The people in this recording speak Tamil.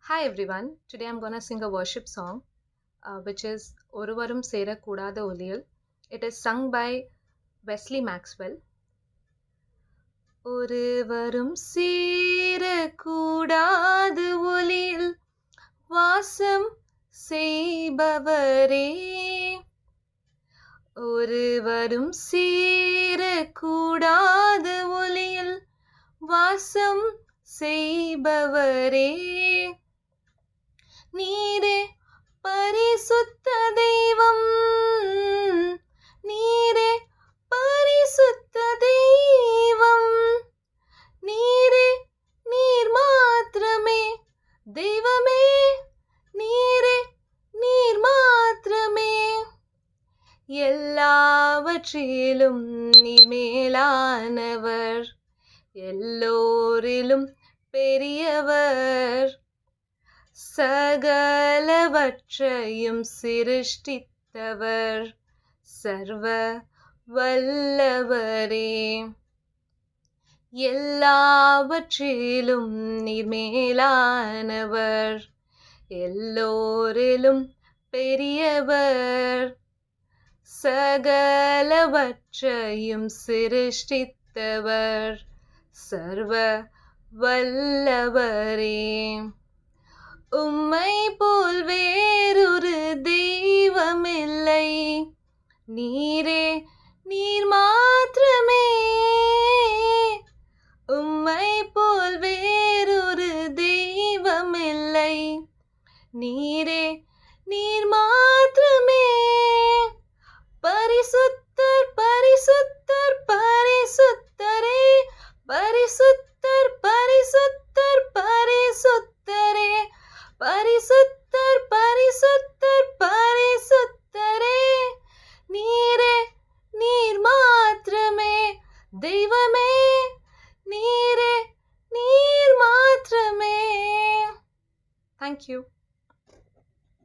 Hi everyone. Today I'm gonna sing a worship song, which is Oruvarum Sera Kudada Oliyal. It is sung by Wesley Maxwell. ஒருவரும் சேரக்கூடாது ஒளியில் வாசம் செய்பவரே, ஒருவரும் சேரக்கூடாது ஒளியில் வாசம் செய்பவரே, நீரே பரிசுத்த தெய்வம், நீரே பரிசுத்த தெய்வம், நீரே நீர் மாத்திரமே தெய்வமே, நீரே நீர் மாத்திரமே, எல்லாவற்றிலும் நீர் மேலானவர், எல்லோரிலும் பெரியவர், சகலவற்றையும் சிருஷ்டித்தவர், சர்வ வல்லவரே, எல்லாவற்றிலும் நீர் மேலானவர், எல்லோரிலும் பெரியவர், சகலவற்றையும் சிருஷ்டித்தவர், சர்வ வல்லவரே, உம்மை போல் வேறொரு தெய்வமில்லை, நீரே நீர் மாத்திரமே, உம்மை போல் வேறொரு தெய்வமில்லை, நீரே நீர் மாத்திரமே, பரிசுத்தர் பரிசுத்தர் பரிசுத்தரே, பரிசுத்தர் பரிசுத்தர் பரிசுத்தரே, பரிசுத்தர் பரிசுத்தர் பரிசுத்தரே, நீரே நீர் மாத்திரமே தெய்வமே, நீரே நீர் மாத்திரமே. Thank you.